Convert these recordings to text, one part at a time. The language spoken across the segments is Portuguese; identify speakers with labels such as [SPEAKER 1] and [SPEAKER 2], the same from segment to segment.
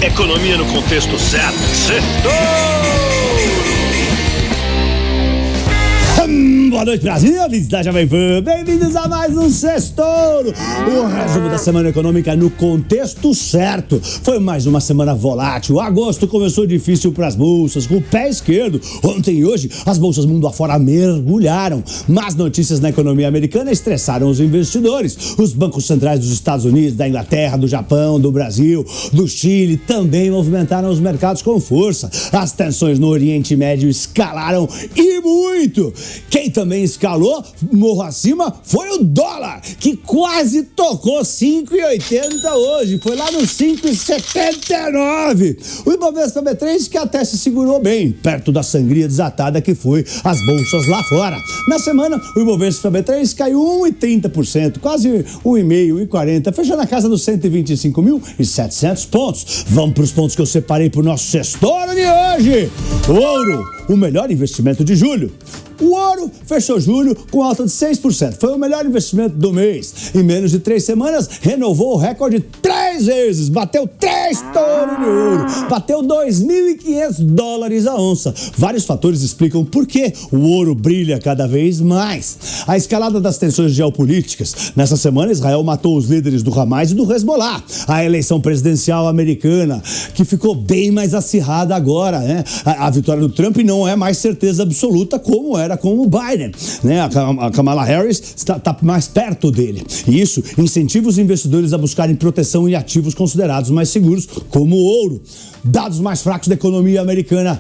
[SPEAKER 1] Economia no contexto certo.
[SPEAKER 2] Boa noite, Brasil, ouvintes da Jovem Pan. Bem-vindos a mais um Sextouro. O resumo da semana econômica no contexto certo. Foi mais uma semana volátil. Agosto começou difícil para as bolsas, com o pé esquerdo. Ontem e hoje, as bolsas mundo afora mergulharam. Más notícias na economia americana estressaram os investidores. Os bancos centrais dos Estados Unidos, da Inglaterra, do Japão, do Brasil, do Chile também movimentaram os mercados com força. As tensões no Oriente Médio escalaram e muito. Quem também escalou morro acima foi o dólar, que quase tocou 5,80 hoje, foi lá nos 5,79. O Ibovespa B3 que até se segurou bem, perto da sangria desatada que foi as bolsas lá fora. Na semana, o Ibovespa B3 caiu 1,30%, quase 1,5%, 1,40%, fechou na casa dos 125.700 pontos. Vamos para os pontos que eu separei para o nosso Sextouro de hoje. Ouro, o melhor investimento de julho. O ouro fechou julho com alta de 6%. Foi o melhor investimento do mês. Em menos de 3 semanas, renovou o recorde 3 vezes. Bateu 3 touros de ouro. Bateu $2.500 a onça. Vários fatores explicam por que o ouro brilha cada vez mais. A escalada das tensões geopolíticas. Nessa semana, Israel matou os líderes do Hamas e do Hezbollah. A eleição presidencial americana, que ficou bem mais acirrada agora, né? A vitória do Trump não é mais certeza absoluta como era com o Biden, né? A Kamala Harris está mais perto dele. E isso incentiva os investidores a buscarem proteção em ativos considerados mais seguros, como o ouro. Dados mais fracos da economia americana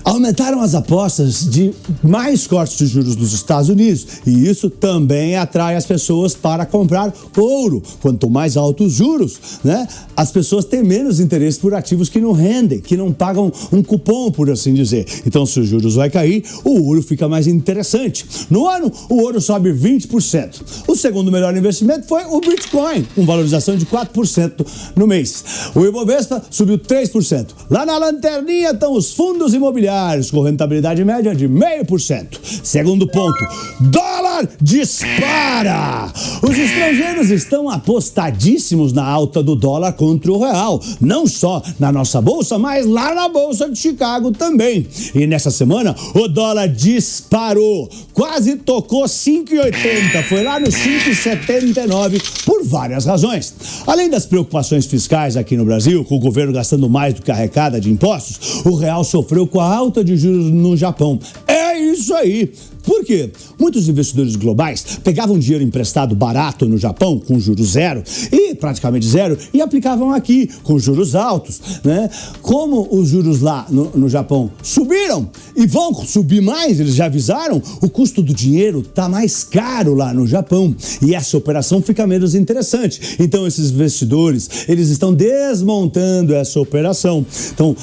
[SPEAKER 2] aumentaram as apostas de mais cortes de juros dos Estados Unidos. E isso também atrai as pessoas para comprar ouro. Quanto mais altos os juros, né? As pessoas têm menos interesse por ativos que não rendem, que não pagam um cupom, por assim dizer. Então, se os juros vai cair, o ouro fica mais interessante. No ano, o ouro sobe 20%. O segundo melhor investimento foi o Bitcoin, com valorização de 4% no mês. O Ibovespa subiu 3%. Lá na lanterninha estão os fundos imobiliários, com rentabilidade média de 0,5%. Segundo ponto, dólar dispara! Os estrangeiros estão apostadíssimos na alta do dólar contra o real. Não só na nossa bolsa, mas lá na bolsa de Chicago também. E nessa semana, o dólar disparou. Quase tocou 5,80. Foi lá no 5,79 por várias razões. Além das preocupações fiscais aqui no Brasil, com o governo gastando mais do que arrecada de impostos, o real sofreu com a alta de juros no Japão. É isso aí. Por quê? Muitos investidores globais pegavam dinheiro emprestado barato no Japão, com juros zero, e praticamente zero, e aplicavam aqui, com juros altos, né? Como os juros lá no Japão subiram e vão subir mais, eles já avisaram, o custo do dinheiro está mais caro lá no Japão, e essa operação fica menos interessante. Então, esses investidores, eles estão desmontando essa operação. Então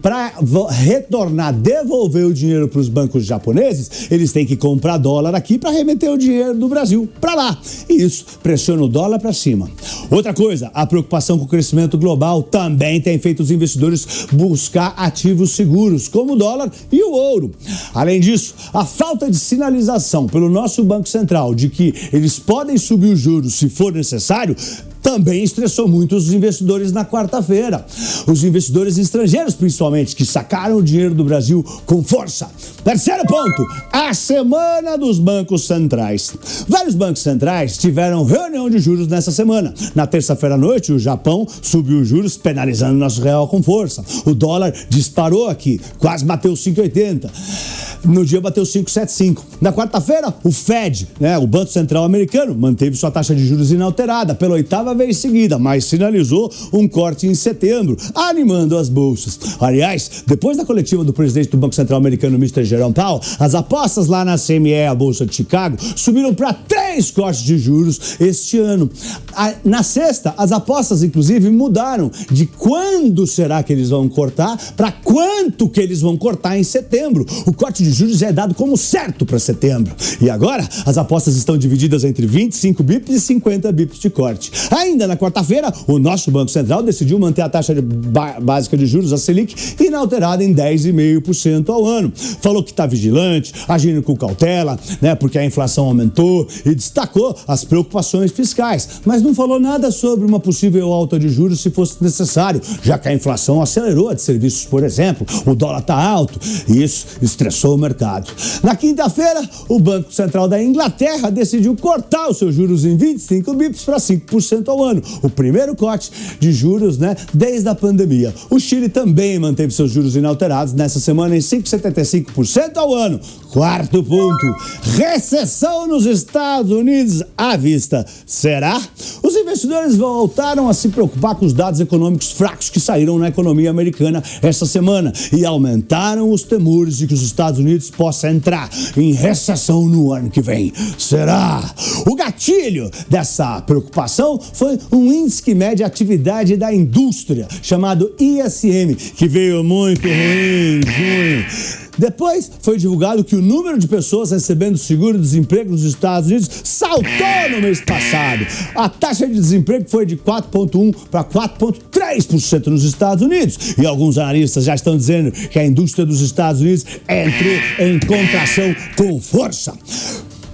[SPEAKER 2] para retornar, devolver o dinheiro para os bancos japoneses, eles têm que comprar dólar aqui para remeter o dinheiro do Brasil para lá. E isso pressiona o dólar para cima. Outra coisa, a preocupação com o crescimento global também tem feito os investidores buscar ativos seguros, como o dólar e o ouro. Além disso, a falta de sinalização pelo nosso Banco Central de que eles podem subir os juros se for necessário, também estressou muito os investidores na quarta-feira. Os investidores estrangeiros, principalmente, que sacaram o dinheiro do Brasil com força. Terceiro ponto, a semana dos bancos centrais. Vários bancos centrais tiveram reunião de juros nessa semana. Na terça-feira à noite, o Japão subiu os juros, penalizando o nosso real com força. O dólar disparou aqui, quase bateu 5,80. No dia bateu 5,75. Na quarta-feira, o Fed, né, o Banco Central Americano, manteve sua taxa de juros inalterada pela 8ª vez seguida, mas sinalizou um corte em setembro, animando as bolsas. Aliás, depois da coletiva do presidente do Banco Central Americano, Mr. Jerome Powell, as apostas lá na CME, a Bolsa de Chicago, subiram para 3 cortes de juros este ano. Na sexta, as apostas, inclusive, mudaram de quando será que eles vão cortar para quanto que eles vão cortar em setembro. O corte de juros já é dado como certo para setembro. E agora, as apostas estão divididas entre 25 bips e 50 bips de corte. A Ainda na quarta-feira, o nosso Banco Central decidiu manter a taxa básica de juros, a Selic, inalterada em 10,5% ao ano. Falou que está vigilante, agindo com cautela, né, porque a inflação aumentou, e destacou as preocupações fiscais, mas não falou nada sobre uma possível alta de juros se fosse necessário, já que a inflação acelerou a de serviços, por exemplo, o dólar está alto e isso estressou o mercado. Na quinta-feira, o Banco Central da Inglaterra decidiu cortar os seus juros em 25 bips para 5% ao ano, o primeiro corte de juros, né, desde a pandemia. O Chile também manteve seus juros inalterados nessa semana em 5,75% ao ano. Quarto ponto, recessão nos Estados Unidos à vista. Será? Os investidores voltaram a se preocupar com os dados econômicos fracos que saíram na economia americana essa semana e aumentaram os temores de que os Estados Unidos possam entrar em recessão no ano que vem. Será? O gatilho dessa preocupação foi um índice que mede a atividade da indústria, chamado ISM, que veio muito ruim em junho. Depois foi divulgado que o número de pessoas recebendo seguro-desemprego nos Estados Unidos saltou no mês passado. A taxa de desemprego foi de 4,1% para 4,3% nos Estados Unidos. E alguns analistas já estão dizendo que a indústria dos Estados Unidos entrou em contração com força.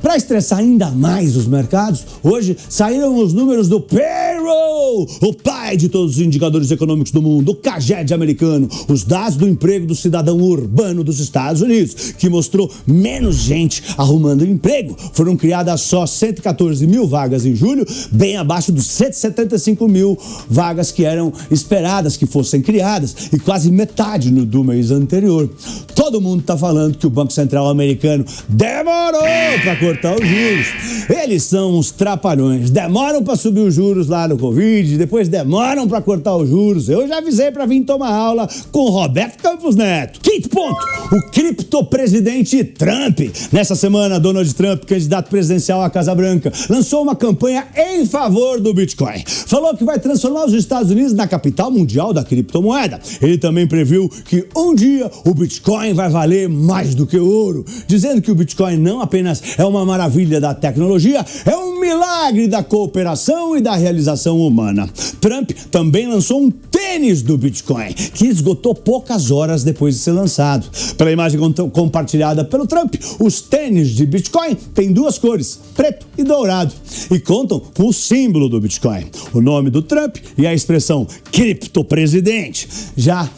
[SPEAKER 2] Para estressar ainda mais os mercados, hoje saíram os números do payroll, o pai de todos os indicadores econômicos do mundo, o CAGED americano, os dados do emprego do cidadão urbano dos Estados Unidos, que mostrou menos gente arrumando emprego. Foram criadas só 114 mil vagas em julho, bem abaixo dos 175 mil vagas que eram esperadas que fossem criadas e quase metade do mês anterior. Todo mundo está falando que o Banco Central americano demorou para cortar os juros. Eles são uns trapalhões. Demoram para subir os juros lá no Covid, depois demoram para cortar os juros. Eu já avisei para vir tomar aula com o Roberto Campos Neto. Quinto ponto, o criptopresidente Trump. Nessa semana, Donald Trump, candidato presidencial à Casa Branca, lançou uma campanha em favor do Bitcoin. Falou que vai transformar os Estados Unidos na capital mundial da criptomoeda. Ele também previu que um dia o Bitcoin vai valer mais do que o ouro, dizendo que o Bitcoin não apenas é uma maravilha da tecnologia, é um milagre da cooperação e da realização humana. Trump também lançou um tênis do Bitcoin, que esgotou poucas horas depois de ser lançado. Pela imagem compartilhada pelo Trump, os tênis de Bitcoin têm duas cores, preto e dourado, e contam com o símbolo do Bitcoin, o nome do Trump e a expressão criptopresidente. Já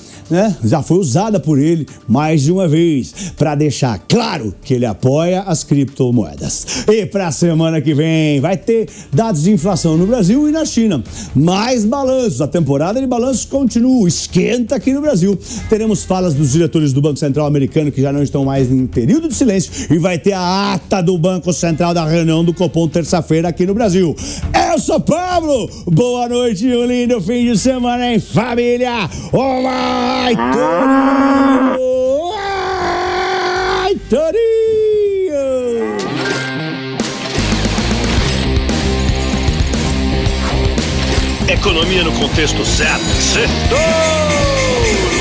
[SPEAKER 2] foi usada por ele mais de uma vez para deixar claro que ele apoia as criptomoedas. E para a semana que vem vai ter dados de inflação no Brasil e na China. Mais balanços, a temporada de balanços continua, esquenta aqui no Brasil. Teremos falas dos diretores do Banco Central americano que já não estão mais em período de silêncio e vai ter a ata do Banco Central da reunião do Copom terça-feira aqui no Brasil. Eu sou Pablo, boa noite e um lindo fim de semana em família. Olá! Ai, Torinho! Ai, Torinho!
[SPEAKER 1] Economia no contexto certo. Setor!